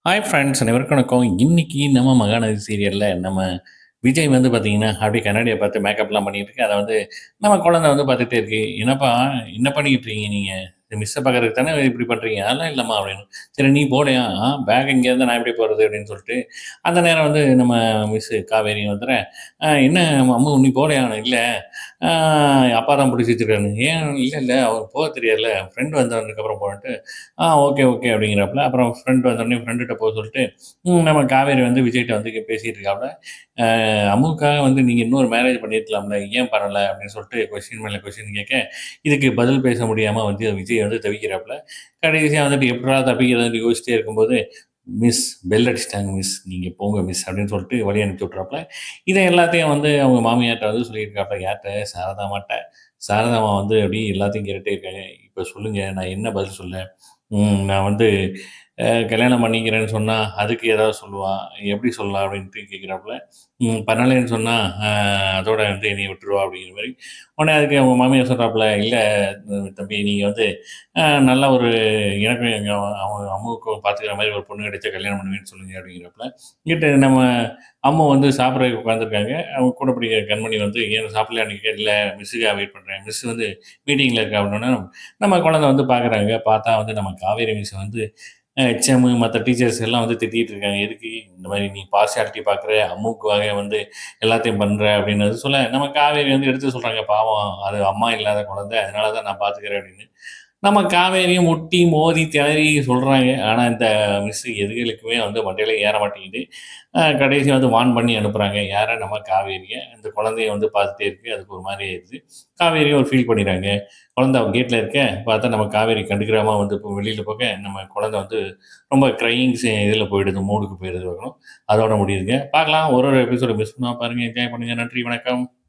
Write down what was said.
Hi friends அனைவருக்கும் வணக்கம். இன்னைக்கு நம்ம மகாநதி சீரியல்ல நம்ம விஜய் வந்து பார்த்தீங்கன்னா, அப்படியே கண்ணாடிய பார்த்து மேக்கப்லாம் பண்ணிட்டு இருக்கு. அத வந்து நம்ம குழந்தை வந்து பார்த்துட்டே இருக்கு. "என்னப்பா என்ன பண்ணிக்கிட்டு இருக்கீங்க நீங்க? மிஸ்ஸ பார்க்கறதுக்கு தானே இப்படி பண்றீங்க?" "அதெல்லாம் இல்லம்மா" அப்படின்னு. "சரி நீ போலயா?" பேக் இங்க இருந்தா நான் எப்படி போறது?" அப்படின்னு சொல்லிட்டு, அந்த நேரம் வந்து நம்ம மிஸ்ஸு காவேரி வந்துற, என்ன அம்மு நீ போலயா?" "இல்ல, ஆ அப்பா தான் புடிச்சு வச்சிருக்காருன்னு." "ஏன்?" "இல்ல, இல்ல அவருக்கு போக தெரியாதுல்ல. ஃப்ரெண்ட் வந்ததுக்கப்புறம் போகன்ட்டு." Okay, okay அப்படிங்கிறாப்புல. அப்புறம் ஃப்ரெண்ட் வந்தோனே ஃப்ரெண்டுட்ட போ சொல்லிட்டு, நம்ம காவேரி வந்து விஜய்ட்ட வந்து பேசிட்டு இருக்காப்புல. அம்முக்காக வந்து நீங்க இன்னொரு மேரேஜ் பண்ணியிருக்கலாம்ல, ஏன் பண்ணல? அப்படின்னு சொல்லிட்டு கொஸ்டின் மேல கொஸ்டின் கேட்க, இதுக்கு பதில் பேச முடியாம வந்து விஜய் வந்து தவிக்கிறாப்புல. கடைசியா வந்துட்டு எப்புட்றா தப்பிக்கிறதுன்னு யோசிச்சிட்டே இருக்கும்போது, "மிஸ் பெல் அடிச்சுட்டாங்க மிஸ். நீங்க போங்க மிஸ்" அப்படின்னு சொல்லிட்டு வழி அனுப்பிச்சு விட்டுறாப்புல. இத எல்லாத்தையும் வந்து அவங்க மாமியார்ட்ட வந்து சொல்லியிருக்காப்புல. யார்ட்ட? சாரதாம்மாட்ட. சாரதாம்மா வந்து அப்படியே எல்லாத்தையும் கேட்டுட்டே இருக்காங்க. "இப்ப சொல்லுங்க, நான் என்ன பதில் சொல்ல?" நான் வந்து கல்யாணம் பண்ணிக்கிறேன்னு சொன்னா, அதுக்கு ஏதாவது சொல்லுவா. எப்படி சொல்லலாம் அப்படின்ட்டு கேட்குறாப்புல. பண்ணலேன்னு சொன்னா, அ அதோட வந்து என்னைய விட்டுருவா அப்படிங்கிற மாரி. உடனே அதுக்கு அவங்க மாமியார் சொல்றாப்புல, "இல்ல தம்பி நீங்க வந்து நல்ல ஒரு எனக்கும் எங்க அவங்க அம்மாவுக்கும் பார்த்துக்கிற மாரி ஒரு பொண்ணு கிடைச்சா கல்யாணம் பண்ணுவேன்னு சொல்லுங்க" அப்படிங்கிறாப்புல. இங்கிட்டு நம்ம அம்மா வந்து சாப்பிடறதுக்கு உட்காந்துருக்காங்க. அவங்க கூட படிக்கிற கண்மணி வந்து, "ஏன் சாப்பிடலையான்னு?" கேட்க, "இல்ல மிஸ்ஸுக்காக வெயிட் பண்றேன். மிஸ் வந்து மீட்டிங்ல இருக்கா" அப்படின்னோனே, நம்ம குழந்தை வந்து பார்க்குறாங்க. பார்த்தா வந்து நம்ம காவேரி மிஸ் வந்து ஹெச்எம் மத்த டீச்சர்ஸ் எல்லாம் வந்து திட்டிட்டு இருக்காங்க. "எதுக்கு இந்த மாரி நீ பார்சியாலிட்டி பார்க்குற, அம்முக்காக வந்து எல்லாத்தையும் பண்ற" அப்படின்னு சொல்ல, நம்ம காவேரி வந்து எடுத்து சொல்றாங்க. "பாவம் அது அம்மா இல்லாத குழந்தை. அதனால தான் நான் பார்த்துக்கிறேன்" அப்படின்னு. நம்ம காவேரியும் முட்டி, மோதி, திணறி சொல்றாங்க. ஆனா, இந்த மிஸ் எதுகளுக்குமே வந்து மண்டையில ஏற மாட்டேங்குது. கடைசியா வந்து வார்ன் பண்ணி அனுப்புறாங்க. யார? நம்ம காவேரிய. இந்த குழந்தைய வந்து பார்த்துட்டே இருக்கு. அதுக்கு ஒரு மாரி ஆயிருது. காவேரியும் ஒரு ஃபீல் பண்ணிறாங்க. குழந்தை அவ கேட்ல இருக்க, பார்த்தா நம்ம காவேரி கண்டுக்கிடாம வந்து இப்போ வெளியில போக, நம்ம குழந்தை வந்து ரொம்ப கிரையிங் இதில போயிடுது, மூடுக்கு போயிடுது. அதோட முடியுதுங்க. பார்க்கலாம். ஒரு ஒரு எபிசோட மிஸ் பண்ணாம பாருங்க. என்ஜாய் பண்ணுங்க. நன்றி, வணக்கம்.